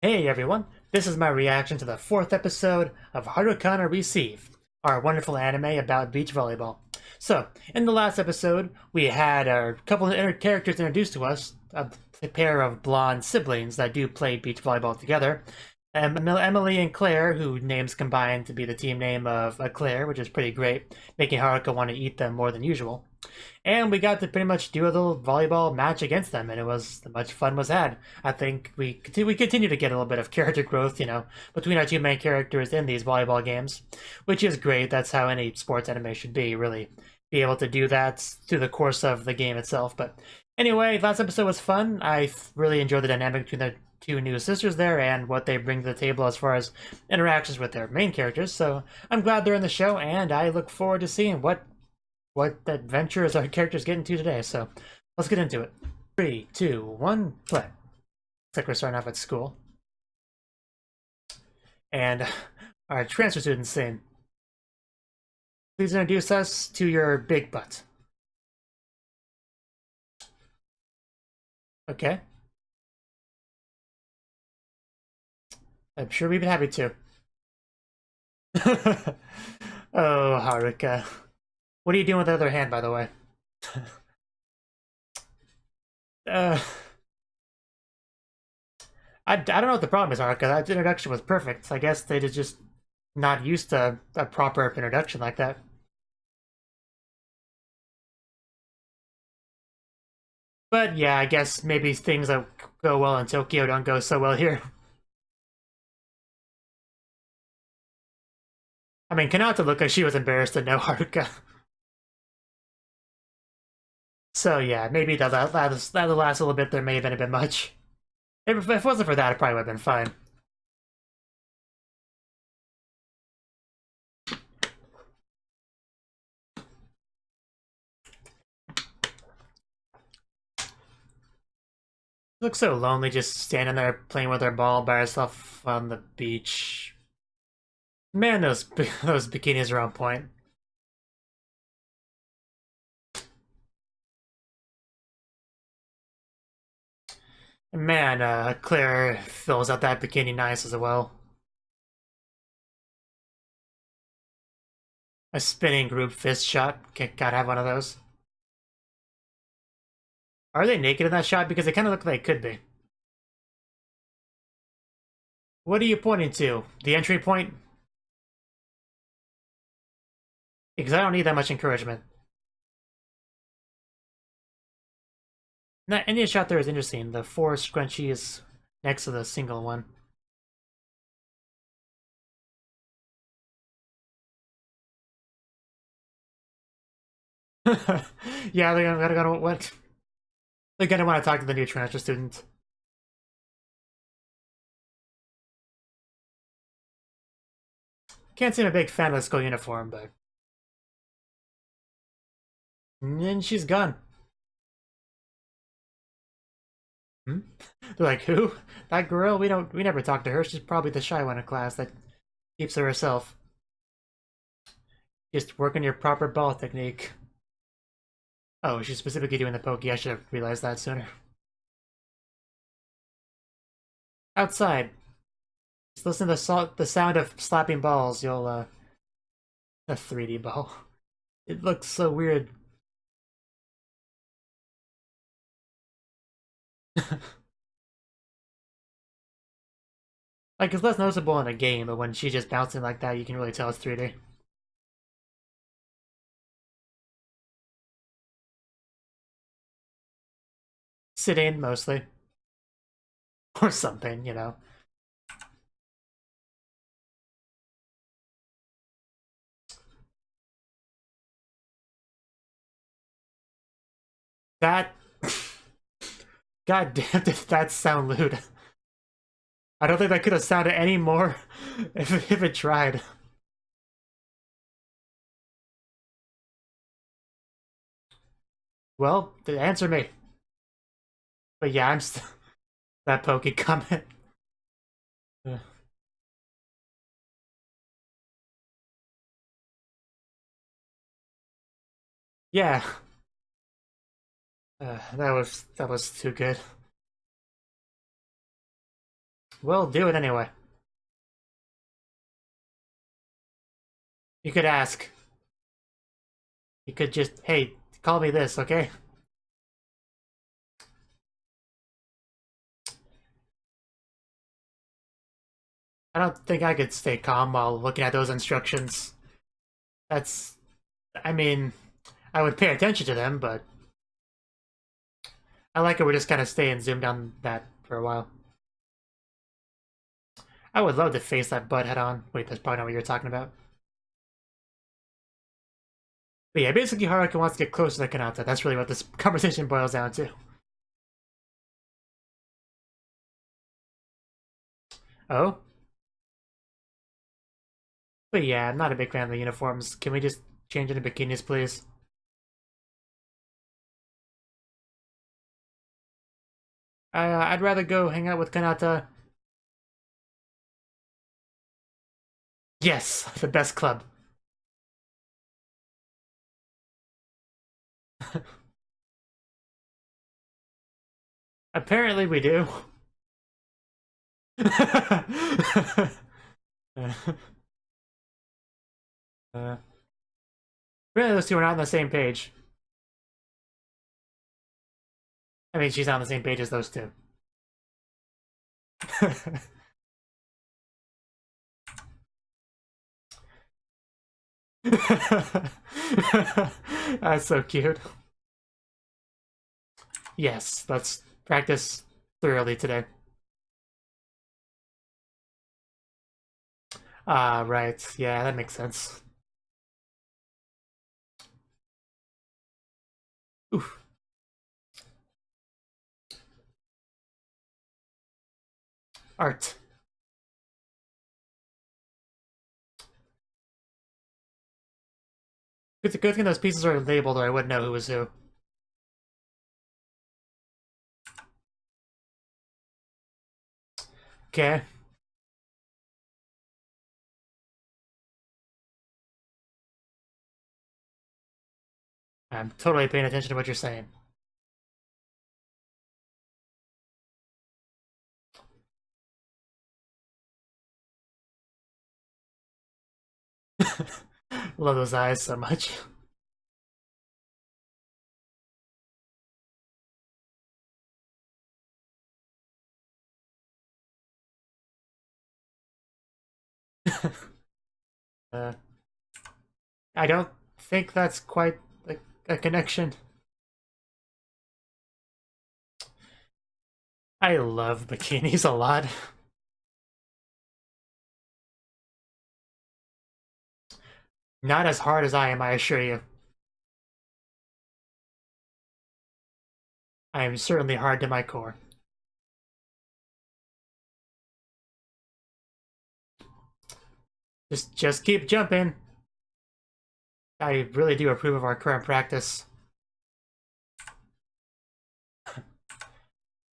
Hey everyone, this is my reaction to the fourth episode of Harukana Receive, our wonderful anime about beach volleyball. So, in the last episode, we had a couple of characters introduced to us, a pair of blonde siblings that do play beach volleyball together. Emily and Claire, who names combined to be the team name of Claire, which is pretty great, making Haruka want to eat them more than usual. And we got to pretty much do a little volleyball match against them, and it was much fun was had. I think we continue to get a little bit of character growth, between our two main characters in these volleyball games, which is great. That's how any sports anime should be, really. Be able to do that through the course of the game itself. But anyway, last episode was fun. I really enjoyed the dynamic between the two new sisters there and what they bring to the table as far as interactions with their main characters. So I'm glad they're in the show, and I look forward to seeing what adventures our characters get into today. So let's get into it. 3, 2, 1, play. Looks like we're starting off at school. And our transfer student scene. Please introduce us to your big butt. Okay. I'm sure we'd be happy to. Oh, Haruka. What are you doing with the other hand, by the way? I don't know what the problem is, Haruka. That introduction was perfect. I guess they just not used to a proper introduction like that. But yeah, I guess maybe things that go well in Tokyo don't go so well here. I mean, Kanata looked like she was embarrassed to know Haruka. So yeah, maybe that'll last a little bit. There may have been a bit much. If it wasn't for that, it probably would have been fine. Looks so lonely just standing there playing with her ball by herself on the beach. Man, those bikinis are on point. Man, Claire fills out that bikini nice as well. A spinning group fist shot. Gotta have one of those. Are they naked in that shot? Because they kind of look like they could be. What are you pointing to? The entry point? Because I don't need that much encouragement. That Indian shot there is interesting. The 4 scrunchies next to the single one. Yeah, they're gonna what? They're gonna want to talk to the new transfer student. Can't seem a big fan of the school uniform, but and she's gone. Hmm? They're like, who? That girl? We never talked to her. She's probably the shy one in class that keeps to herself. Just working your proper ball technique. Oh, she's specifically doing the pokey. I should have realized that sooner. Outside. Just listen to the sound of slapping balls. You'll, a 3D ball. It looks so weird. Like, it's less noticeable in a game, but when she's just bouncing like that, you can really tell it's 3D. Sitting, mostly. Or something, you know. That... God damn, did that sound lewd. I don't think that could have sounded any more if it tried. Well, answer me. But yeah, I'm still... that pokey comment. Yeah. That was too good. Well, do it anyway. You could ask. You could just, hey, call me this, okay? I don't think I could stay calm while looking at those instructions. That's, I mean, I would pay attention to them, but I like it. We're just kind of staying zoomed on that for a while. I would love to face that butt head on. Wait, that's probably not what you're talking about. But yeah, basically Haruka wants to get closer to Kanata. That's really what this conversation boils down to. Oh? But yeah, I'm not a big fan of the uniforms. Can we just change into bikinis, please? I'd rather go hang out with Kanata. Yes, the best club. Apparently we do. Really, those two are not on the same page. I mean, she's not on the same page as those two. That's so cute. Yes, let's practice thoroughly today. Ah, right. Yeah, that makes sense. Oof. Art. It's a good thing those pieces are labeled or I wouldn't know who was who. Okay. I'm totally paying attention to what you're saying. Love those eyes so much. uh, I don't think that's quite a connection. I love bikinis a lot. Not as hard as I am, I assure you. I am certainly hard to my core. Just keep jumping. I really do approve of our current practice.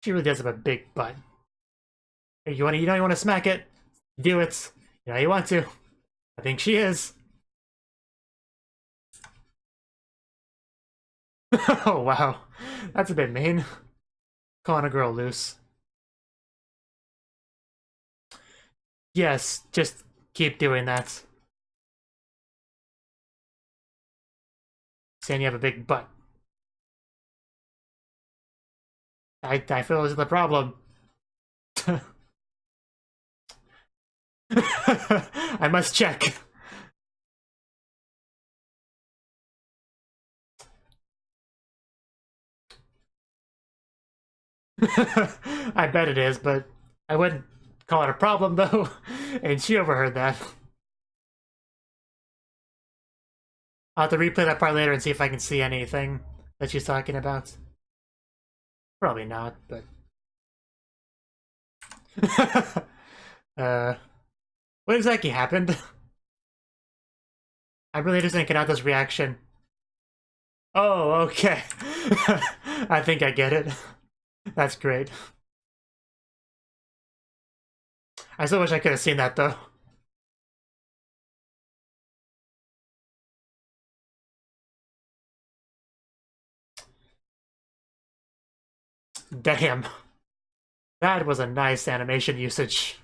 She really does have a big butt. You want to, you know, you want to smack it? Do it. You know, you want to. I think she is. Oh wow, that's a bit mean. Calling a girl loose. Yes, just keep doing that. Saying you have a big butt. I feel this is the problem. I must check. I bet it is, but I wouldn't call it a problem though. And she overheard that. I'll have to replay that part later and see if I can see anything that she's talking about. Probably not, but uh what exactly happened? I'm really interested in Kanata's reaction. Oh, okay. I think I get it. That's great. I still wish I could have seen that though. Damn. That was a nice animation usage.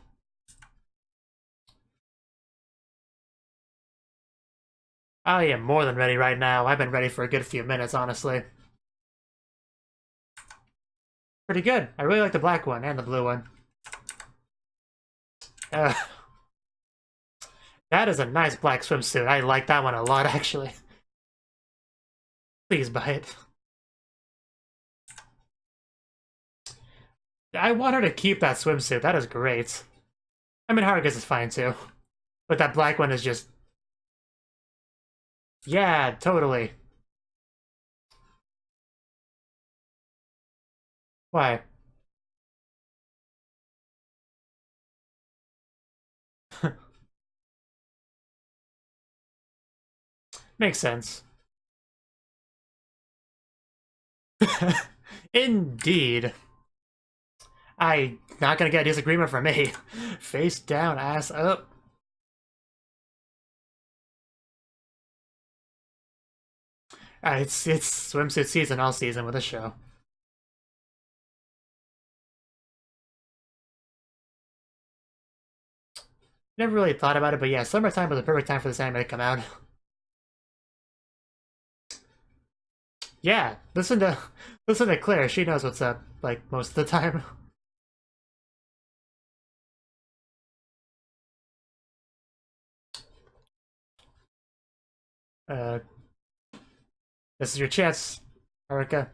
I am more than ready right now. I've been ready for a good few minutes, honestly. Pretty good. I really like the black one and the blue one. That is a nice black swimsuit. I like that one a lot, actually. Please buy it. I want her to keep that swimsuit. That is great. I mean, Haruka's is fine, too. But that black one is just... Yeah, totally. Why? Makes sense. Indeed. Not gonna get a disagreement from me. Face down, ass up. It's swimsuit season all season with this show. Never really thought about it, but yeah, summertime was the perfect time for this anime to come out. Yeah, listen to Claire. She knows what's up, like, most of the time. Uh, this is your chance, Haruka.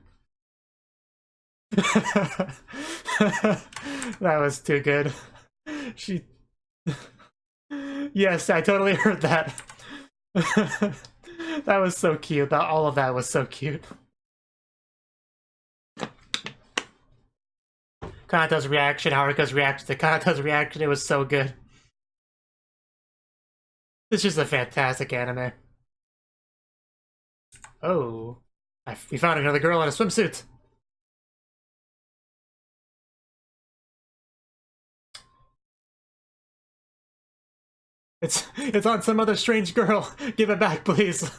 That was too good. She... Yes, I totally heard that. That was so cute. All of that was so cute. Kanato's reaction, Haruka's reaction to Kanato's reaction, it was so good. It's just a fantastic anime. Oh. We found another girl in a swimsuit. It's on some other strange girl. Give it back, please.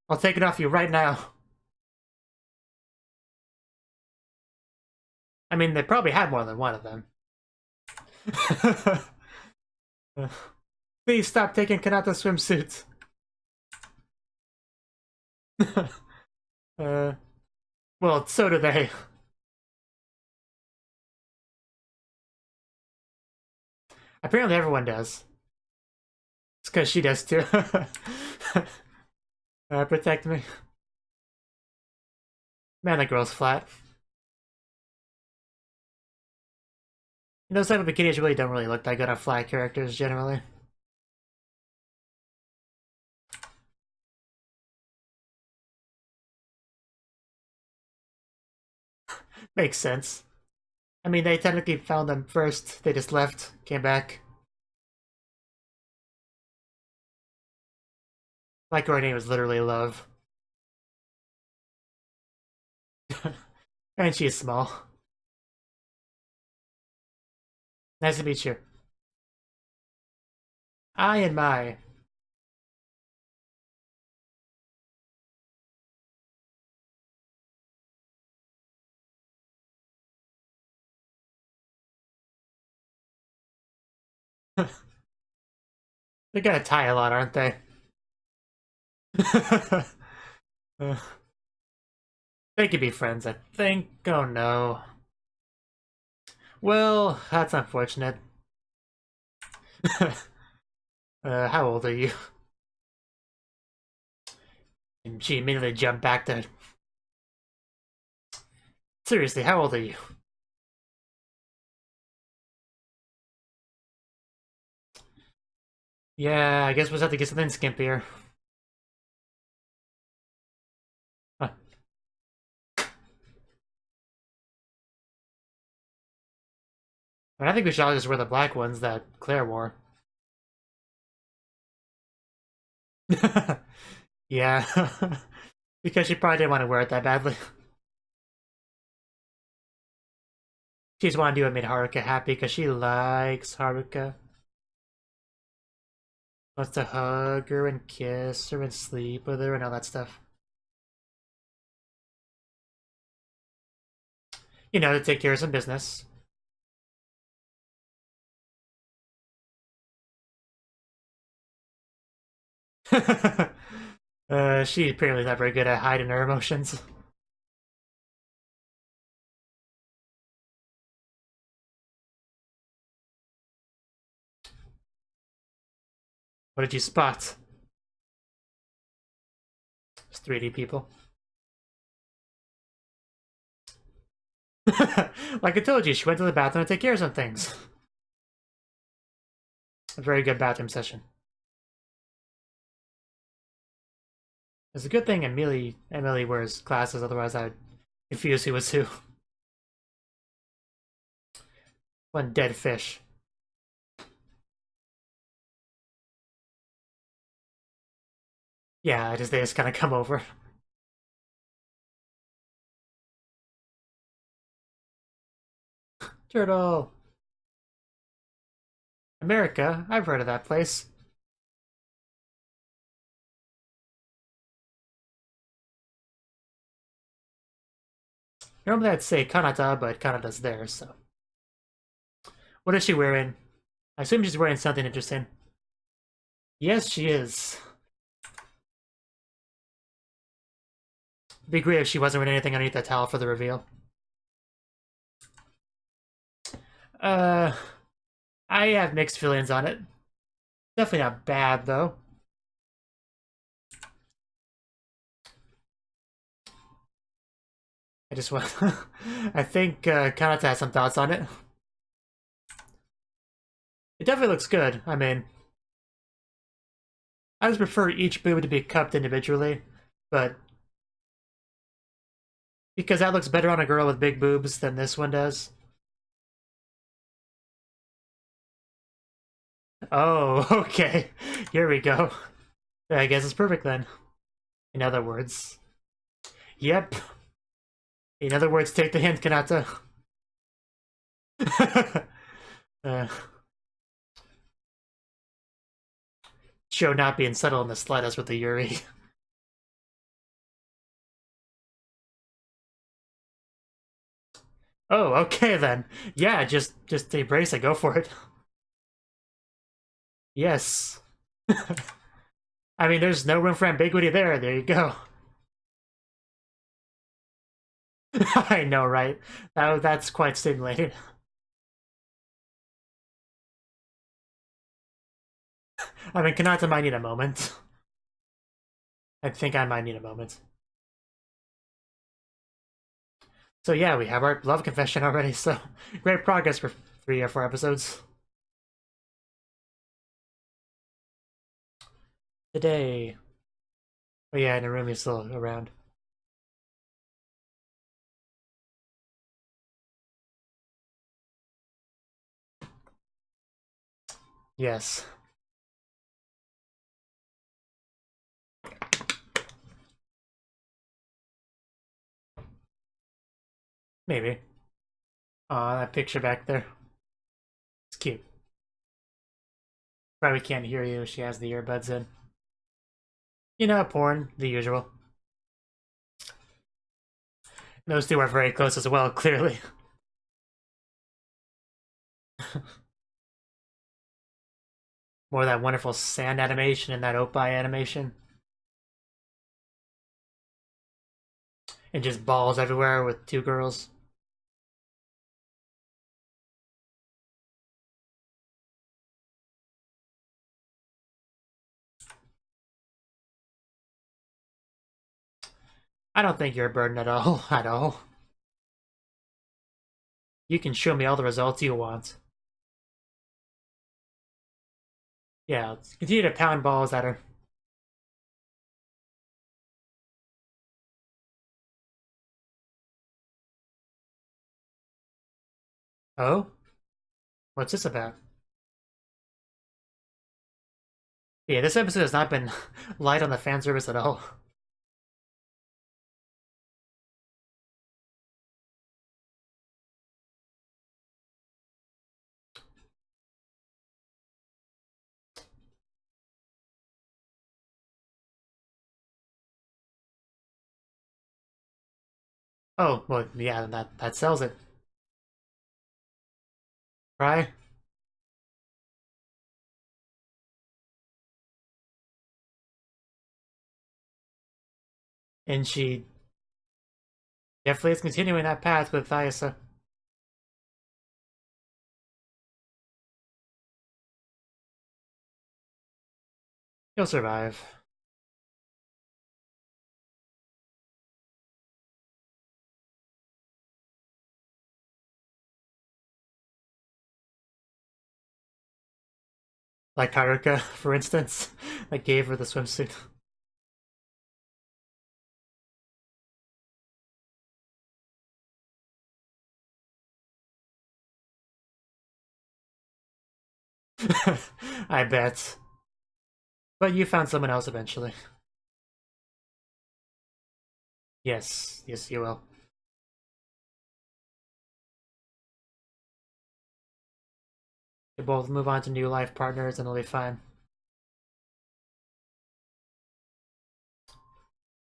I'll take it off you right now. I mean, they probably had more than one of them. Please stop taking Kanata swimsuits. Well, so do they. Apparently everyone does. It's because she does too. Protect me. Man, that girl's flat. Those type of bikinis really don't really look that good on flat characters, generally. Makes sense. I mean, they technically found them first. They just left, came back. Like her name was literally Love. And she's small. Nice to meet you. I and my. They're gonna tie a lot, aren't they? They could be friends, I think. Oh no. Well, that's unfortunate. How old are you? And she immediately jumped back to... Seriously, how old are you? Yeah, I guess we'll just have to get something skimpier. Huh. I think we should all just wear the black ones that Claire wore. Yeah. Because she probably didn't want to wear it that badly. She just wanted to do what made Haruka happy because she likes Haruka. Wants to hug her and kiss her and sleep with her and all that stuff. You know, to take care of some business. She apparently not very good at hiding her emotions. What did you spot? It's 3D people. Like I told you, she went to the bathroom to take care of some things. A very good bathroom session. It's a good thing Emily wears glasses, otherwise I'd confuse who was who. One dead fish. Yeah, they just kind of come over. Turtle. America, I've heard of that place. Normally I'd say Kanata, but Kanata's there, so. What is she wearing? I assume she's wearing something interesting. Yes, she is. It'd be great if she wasn't wearing anything underneath that towel for the reveal. I have mixed feelings on it. Definitely not bad, though. I just want... I think Kanata has some thoughts on it. It definitely looks good. I mean... I just prefer each boob to be cupped individually, but... Because that looks better on a girl with big boobs than this one does. Oh, okay. Here we go. I guess it's perfect then. In other words. Yep. In other words, take the hint, Kanata. Show not being subtle in the slightest with the Yuri. Oh, okay then. Yeah, just embrace it. Go for it. Yes. I mean, there's no room for ambiguity there. There you go. I know, right? That's quite stimulating. I mean, Kanata might need a moment. I think I might need a moment. So yeah, we have our love confession already, so great progress for 3 or 4 episodes. Today... Oh yeah, Narumi's still around. Yes. Maybe. Aw, that picture back there. It's cute. Probably can't hear you. She has the earbuds in. You know, porn, the usual. Those two are very close as well, clearly. More of that wonderful sand animation and that opie animation. And just balls everywhere with 2 girls. I don't think you're a burden at all, at all. You can show me all the results you want. Yeah, let's continue to pound balls at her. Oh? What's this about? Yeah, this episode has not been light on the fan service at all. Oh, well, yeah, that sells it. Cry? And she definitely is continuing that path with Ayasa. He'll survive. Like Haruka, for instance, that gave her the swimsuit. I bet. But you found someone else eventually. Yes, yes you will. They both move on to new life partners and it'll be fine.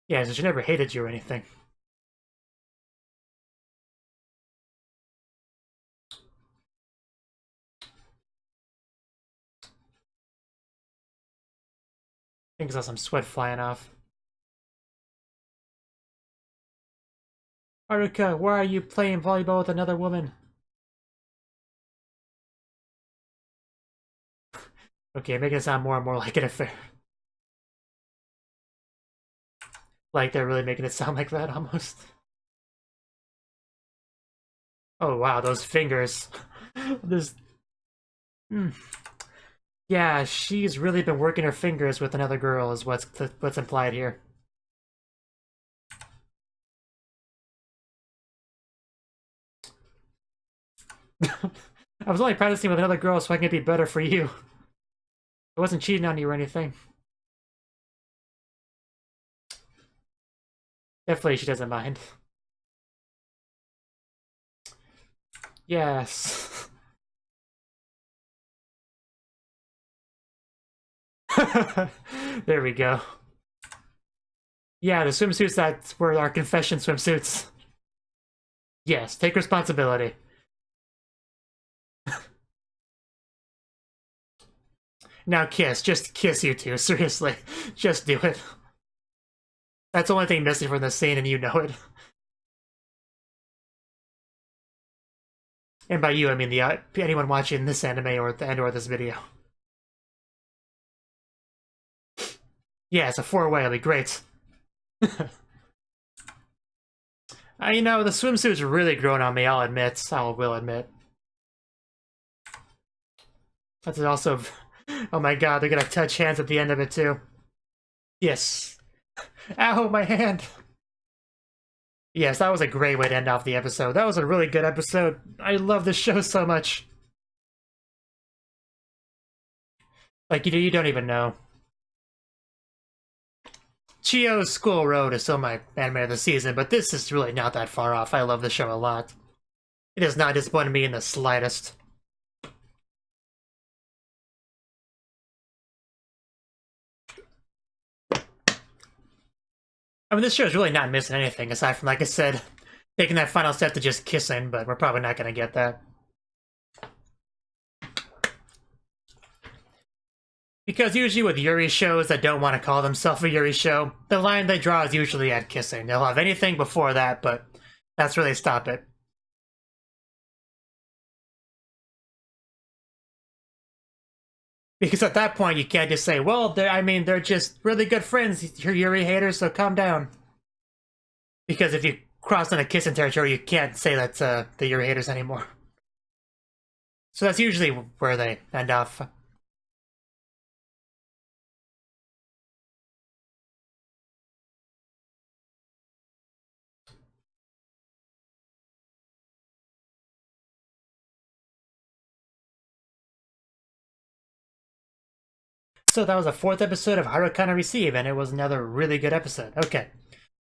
Yeah, so she never hated you or anything. I think I saw some sweat flying off. Haruka, why are you playing volleyball with another woman? Okay, making it sound more and more like an affair. Like they're really making it sound like that, almost. Oh wow, those fingers. This... Yeah, she's really been working her fingers with another girl is what's implied here. I was only practicing with another girl so I can be better for you. I wasn't cheating on you or anything. Definitely she doesn't mind. Yes. There we go. Yeah, the swimsuits that were our confession swimsuits. Yes, take responsibility. Now kiss, just kiss you two, seriously. Just do it. That's the only thing missing from this scene and you know it. And by you, I mean anyone watching this anime or this video. Yeah, it's a 4-way, it'll be great. You know, the swimsuit's really grown on me, I will admit. That's also... Oh my god, they're gonna touch hands at the end of it too. Yes. Ow, my hand! Yes, that was a great way to end off the episode. That was a really good episode. I love this show so much. Like, you don't even know. Chio's School Road is still my anime of the season, but this is really not that far off. I love this show a lot. It has not disappointed me in the slightest. I mean, this show is really not missing anything, aside from, like I said, taking that final step to just kissing, but we're probably not going to get that. Because usually with Yuri shows that don't want to call themselves a Yuri show, the line they draw is usually at kissing. They'll have anything before that, but that's where they stop it. Because at that point, you can't just say, well, they're just really good friends, you're Yuri haters, so calm down. Because if you cross into kissing territory, you can't say that's the Yuri haters anymore. So that's usually where they end off. So that was the 4th episode of Harukana Receive, and it was another really good episode. Okay.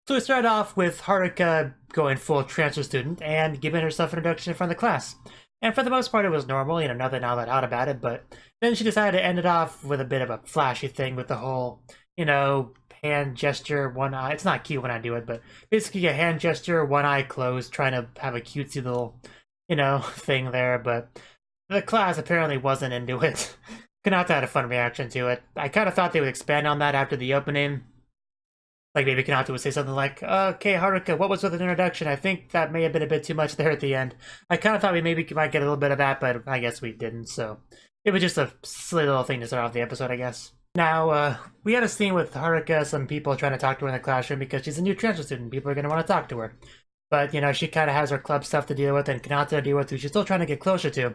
So we started off with Haruka going full transfer student and giving herself an introduction in front of the class. And for the most part, it was normal, nothing all that odd about it, but then she decided to end it off with a bit of a flashy thing with the whole, hand gesture, one eye. It's not cute when I do it, but basically a hand gesture, one eye closed, trying to have a cutesy little, thing there, but the class apparently wasn't into it. Kanata had a fun reaction to it. I kind of thought they would expand on that after the opening. Like maybe Kanata would say something like, okay, Haruka, what was with an introduction? I think that may have been a bit too much there at the end. I kind of thought we maybe might get a little bit of that, but I guess we didn't, so... It was just a silly little thing to start off the episode, I guess. Now, we had a scene with Haruka, some people trying to talk to her in the classroom because she's a new transfer student. People are going to want to talk to her. But, you know, she kind of has her club stuff to deal with and Kanata to deal with, who she's still trying to get closer to.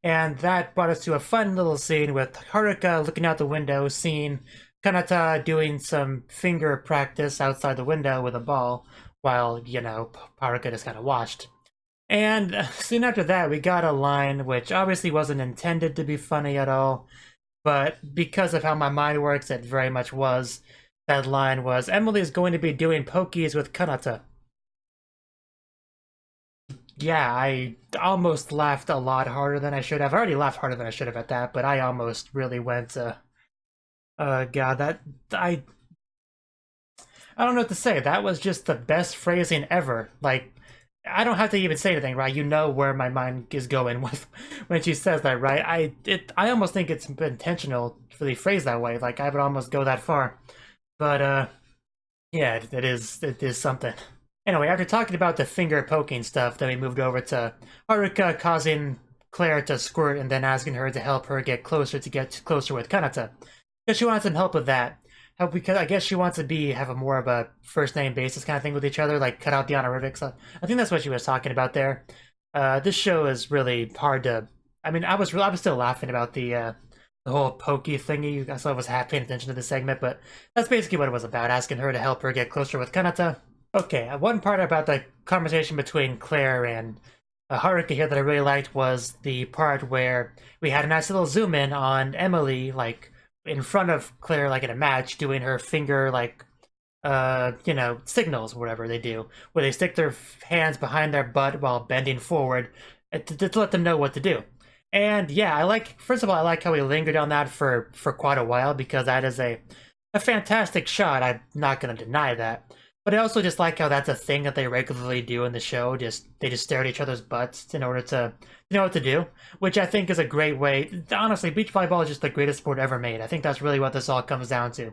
And that brought us to a fun little scene with Haruka looking out the window, seeing Kanata doing some finger practice outside the window with a ball, while, you know, Haruka just kind of watched. And soon after that, we got a line which obviously wasn't intended to be funny at all, but because of how my mind works, it very much was. That line was, Emily is going to be doing pokies with Kanata. Yeah, I almost laughed a lot harder than I should have. I already laughed harder than I should have at that, but I almost really went, God, that, I don't know what to say. That was just the best phrasing ever. Like, I don't have to even say anything, right? You know where my mind is going with when she says that, right? I almost think it's intentional for the phrase that way. Like, I would almost go that far. But, yeah, it is something. Anyway, after talking about the finger poking stuff, then we moved over to Haruka causing Claire to squirt and then asking her to help her get closer with Kanata. Because she wants some help with that. Because I guess she wants to have a more of a first name basis kind of thing with each other, like cut out the honorifics. I think that's what she was talking about there. This show is really hard to. I mean, I was still laughing about the whole pokey thingy. I was half paying attention to the segment, but that's basically what it was about, asking her to help her get closer with Kanata. Okay, one part about the conversation between Claire and Haruka here that I really liked was the part where we had a nice little zoom in on Emily, like in front of Claire, like in a match, doing her finger, like, you know, signals, whatever they do, where they stick their hands behind their butt while bending forward to let them know what to do. And yeah, first of all, I like how we lingered on that for quite a while, because that is a fantastic shot. I'm not going to deny that. But I also just like how that's a thing that they regularly do in the show. They just stare at each other's butts in order to know what to do, which I think is a great way. Honestly, beach volleyball is just the greatest sport ever made. I think that's really what this all comes down to.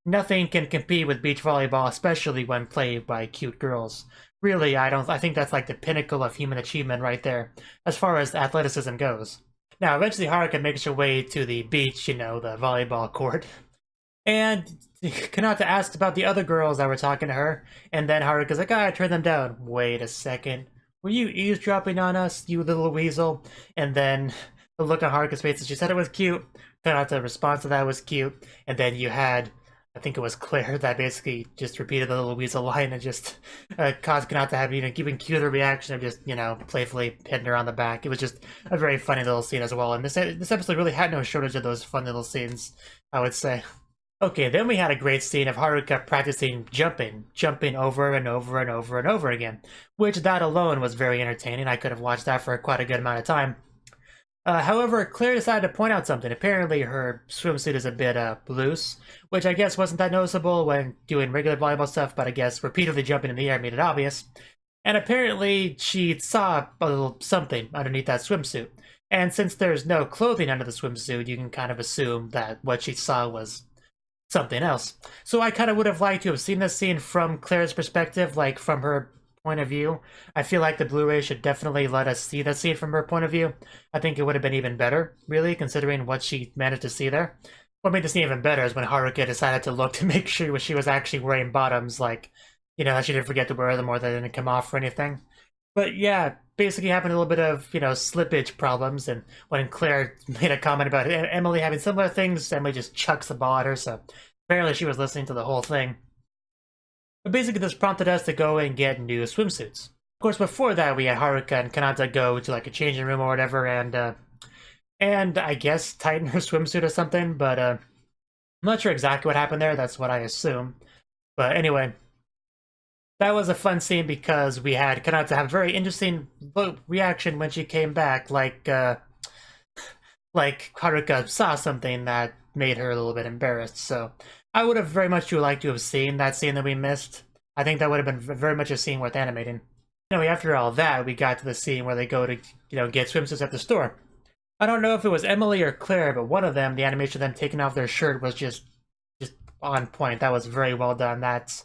Nothing can compete with beach volleyball, especially when played by cute girls. Really, I think that's like the pinnacle of human achievement right there, as far as athleticism goes. Now, eventually Haruka makes her way to the beach, you know, the volleyball court. And Kanata asks about the other girls that were talking to her, and then Haruka's like, I turned them down. Wait a second. Were you eavesdropping on us, you little weasel? And then the look on Haruka's face, and she said it was cute. Kanata's response to that was cute. And then you had, I think it was Claire, that basically just repeated the little weasel line and just caused Kanata to have even cuter reaction of just, you know, playfully hitting her on the back. It was just a very funny little scene as well. And this episode really had no shortage of those fun little scenes, I would say. Okay, then we had a great scene of Haruka practicing jumping over and over and over and over again, which that alone was very entertaining. I could have watched that for quite a good amount of time. However, Claire decided to point out something. Apparently her swimsuit is a bit loose, which I guess wasn't that noticeable when doing regular volleyball stuff, but I guess repeatedly jumping in the air made it obvious. And apparently she saw a little something underneath that swimsuit. And since there's no clothing under the swimsuit, you can kind of assume that what she saw was something else. So I kind of would have liked to have seen this scene from Claire's perspective, like from her point of view. I feel like the Blu-ray should definitely let us see the scene from her point of view. I think it would have been even better, really, considering what she managed to see there. What made the scene even better is when Haruka decided to look to make sure she was actually wearing bottoms, like, you know, that she didn't forget to wear them or they didn't come off or anything. But yeah, basically having a little bit of, you know, slippage problems, and when Claire made a comment about Emily having similar things, Emily just chucks the ball at her, so apparently she was listening to the whole thing. But basically this prompted us to go and get new swimsuits. Of course, before that we had Haruka and Kanata go to like a changing room or whatever, and I guess tighten her swimsuit or something, but I'm not sure exactly what happened there. That's what I assume. But anyway, that was a fun scene because we had Kanata have a very interesting reaction when she came back, like Haruka saw something that made her a little bit embarrassed. So I would have very much liked to have seen that scene that we missed. I think that would have been very much a scene worth animating. Anyway, after all that, we got to the scene where they go to, you know, get swimsuits at the store. I don't know if it was Emily or Claire, but one of them, the animation of them taking off their shirt was just on point. That was very well done. That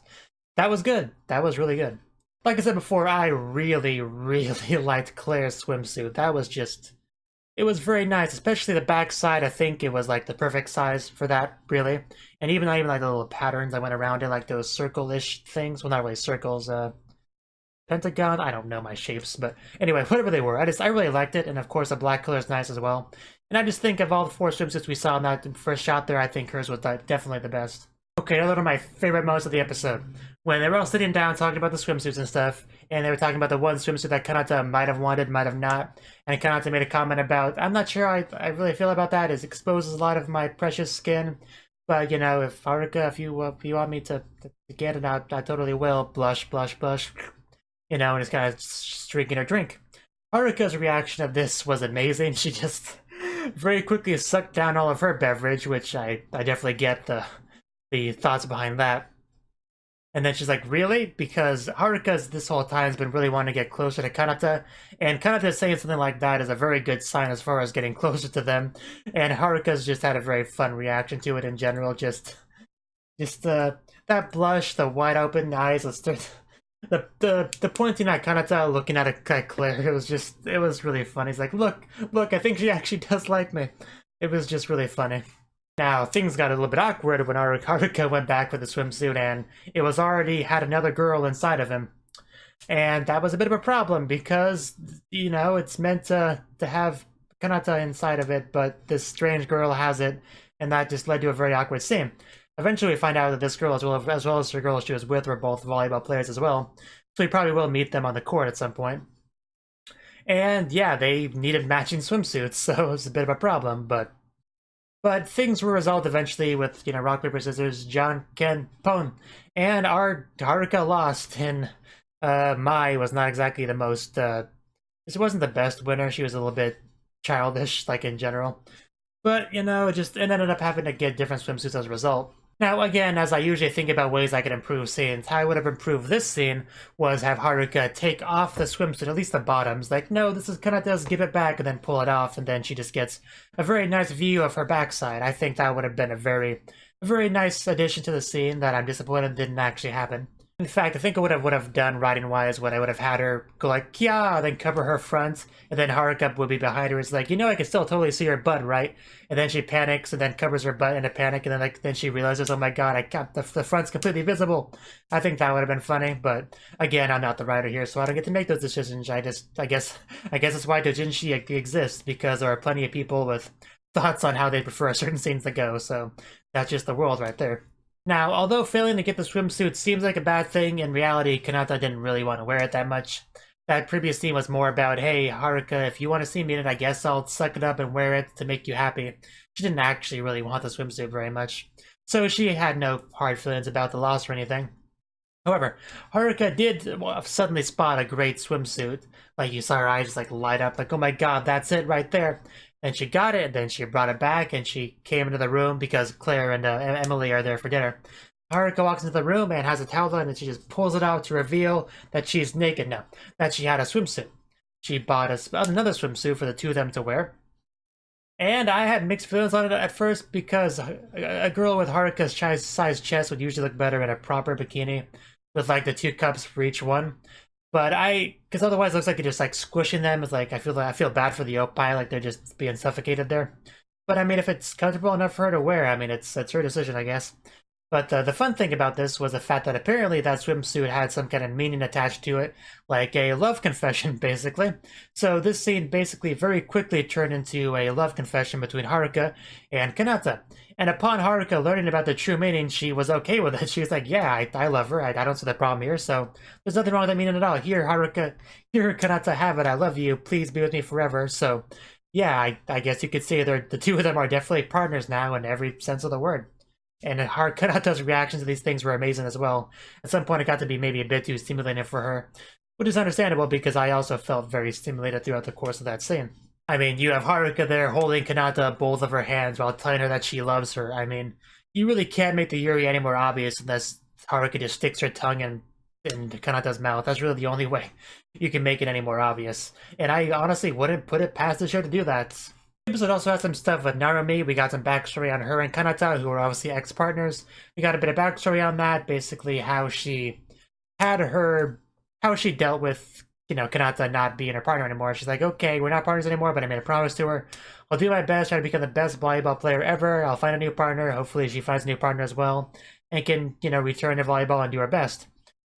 was good. That was really good. Like I said before, I really, really liked Claire's swimsuit. That was just, it was very nice, especially the back side. I think it was like the perfect size for that, really. And even not even like the little patterns that went around it, like those circle-ish things. Well, not really circles, pentagon. I don't know my shapes, but anyway, whatever they were, I really liked it. And of course, the black color is nice as well. And I just think of all the 4 swimsuits we saw in that first shot there, I think hers was definitely the best. Okay, another of my favorite moments of the episode. When they were all sitting down talking about the swimsuits and stuff, and they were talking about the one swimsuit that Kanata might have wanted, might have not, and Kanata made a comment about, I'm not sure I really feel about that, it exposes a lot of my precious skin, but, you know, if Haruka, if you want me to get it, I totally will. Blush, blush, blush. You know, and it's kind of drinking her drink. Haruka's reaction of this was amazing. She just very quickly sucked down all of her beverage, which I definitely get the thoughts behind that. And then she's like, really? Because Haruka's this whole time has been really wanting to get closer to Kanata, and Kanata saying something like that is a very good sign as far as getting closer to them. And Haruka's just had a very fun reaction to it in general. Just that blush, the wide open eyes, the pointing at Kanata, looking at Claire, it was really funny. He's like, look, I think she actually does like me. It was just really funny. Now, things got a little bit awkward when Haruka went back with the swimsuit, and it was already had another girl inside of him. And that was a bit of a problem because, you know, it's meant to have Kanata inside of it, but this strange girl has it, and that just led to a very awkward scene. Eventually we find out that this girl, as well as the girl she was with, were both volleyball players as well. So we probably will meet them on the court at some point. And yeah, they needed matching swimsuits, so it was a bit of a problem, but things were resolved eventually with, you know, rock, paper, scissors, John, Ken, Pon. And our Haruka lost, and Mai was not exactly the most, this wasn't the best winner. She was a little bit childish, like, in general. But, you know, it ended up having to get different swimsuits as a result. Now, again, as I usually think about ways I could improve scenes, how I would have improved this scene was have Haruka take off the swimsuit, at least the bottoms. Like, no, this is Kanata's, give it back, and then pull it off, and then she just gets a very nice view of her backside. I think that would have been a very nice addition to the scene that I'm disappointed didn't actually happen. In fact, I think I would have done writing-wise when I would have had her go like, Kya, then cover her front, and then Haruka would be behind her. It's like, you know, I can still totally see her butt, right? And then she panics and then covers her butt in a panic, and then she realizes, oh my god, the front's completely visible. I think that would have been funny, but again, I'm not the writer here, so I don't get to make those decisions. I guess that's why doujinshi exists, because there are plenty of people with thoughts on how they prefer certain scenes to go, so that's just the world right there. Now, although failing to get the swimsuit seems like a bad thing, in reality, Kanata didn't really want to wear it that much. That previous scene was more about, hey, Haruka, if you want to see me in it, I guess I'll suck it up and wear it to make you happy. She didn't actually really want the swimsuit very much, so she had no hard feelings about the loss or anything. However, Haruka did suddenly spot a great swimsuit. Like, you saw her eyes just like light up, like, oh my god, that's it right there. And she got it, and then she brought it back, and she came into the room because Claire and Emily are there for dinner. Haruka walks into the room and has a towel on, and she just pulls it out to reveal that she's naked. No, that she had a swimsuit. She bought another swimsuit for the two of them to wear. And I had mixed feelings on it at first because a girl with Haruka's size chest would usually look better in a proper bikini with like the 2 cups for each one. But because otherwise it looks like you're just like squishing them. It's like I feel bad for the oppai, like they're just being suffocated there. But I mean, if it's comfortable enough for her to wear, I mean, it's her decision, I guess. But the fun thing about this was the fact that apparently that swimsuit had some kind of meaning attached to it, like a love confession, basically. So this scene basically very quickly turned into a love confession between Haruka and Kanata. And upon Haruka learning about the true meaning, she was okay with it. She was like, yeah, I love her. I don't see the problem here, so there's nothing wrong with that meaning at all. Here, Haruka, here, Kanata, have it. I love you. Please be with me forever. So, yeah, I guess you could say the two of them are definitely partners now in every sense of the word. And Kanata's reactions to these things were amazing as well. At some point, it got to be maybe a bit too stimulating for her, which is understandable because I also felt very stimulated throughout the course of that scene. I mean, you have Haruka there holding Kanata both of her hands while telling her that she loves her. I mean, you really can't make the Yuri any more obvious unless Haruka just sticks her tongue in Kanata's mouth. That's really the only way you can make it any more obvious. And I honestly wouldn't put it past the show to do that. The episode also had some stuff with Narumi. We got some backstory on her and Kanata, who are obviously ex-partners. We got a bit of backstory on that, basically how she dealt with, Kanata not being her partner anymore. She's like, okay, we're not partners anymore, but I made a promise to her. I'll do my best, try to become the best volleyball player ever. I'll find a new partner. Hopefully she finds a new partner as well and can, return to volleyball and do her best.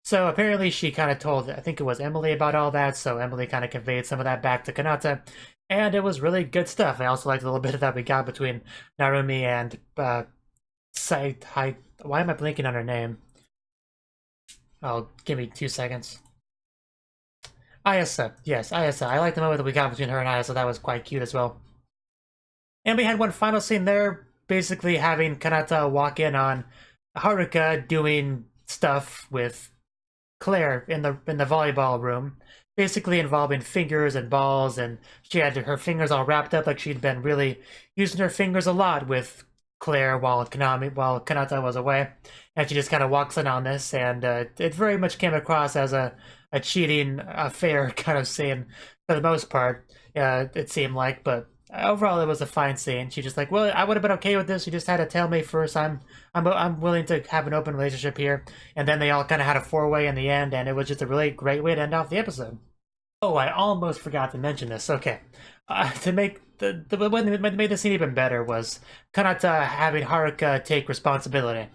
So apparently she kind of told, I think it was Emily about all that, so Emily kind of conveyed some of that back to Kanata. And it was really good stuff. I also liked a little bit that we got between Narumi and why am I blinking on her name? Oh, give me 2 seconds. Ayasa. Yes, Ayasa. I liked the moment that we got between her and Ayasa. That was quite cute as well. And we had one final scene there, basically having Kanata walk in on Haruka doing stuff with Claire in the volleyball room, basically involving fingers and balls, and she had her fingers all wrapped up like she'd been really using her fingers a lot with Claire while Kanata was away, and she just kind of walks in on this, and it very much came across as a cheating affair kind of scene for the most part. It seemed like, but overall it was a fine scene. She just like, well, I would have been okay with this. You just had to tell me first. I'm willing to have an open relationship here. And then they all kind of had a four-way in the end, and it was just a really great way to end off the episode. Oh, I almost forgot to mention this. Okay, to make what made the scene even better was Kanata having Haruka take responsibility.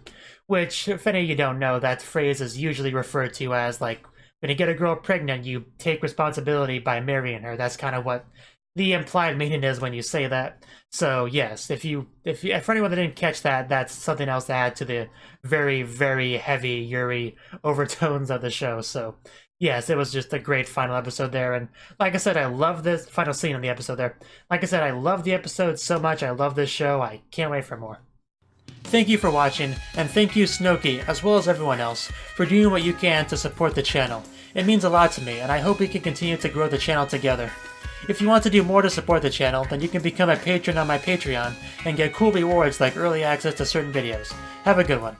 Which, if any of you don't know, that phrase is usually referred to as like when you get a girl pregnant, you take responsibility by marrying her. That's kind of what the implied meaning is when you say that. So yes, if for anyone that didn't catch that, that's something else to add to the very, very heavy Yuri overtones of the show. So yes, it was just a great final episode there. And like I said, I love this final scene in the episode there. Like I said, I love the episode so much. I love this show. I can't wait for more. Thank you for watching, and thank you Cnouki, as well as everyone else, for doing what you can to support the channel. It means a lot to me, and I hope we can continue to grow the channel together. If you want to do more to support the channel, then you can become a patron on my Patreon and get cool rewards like early access to certain videos. Have a good one.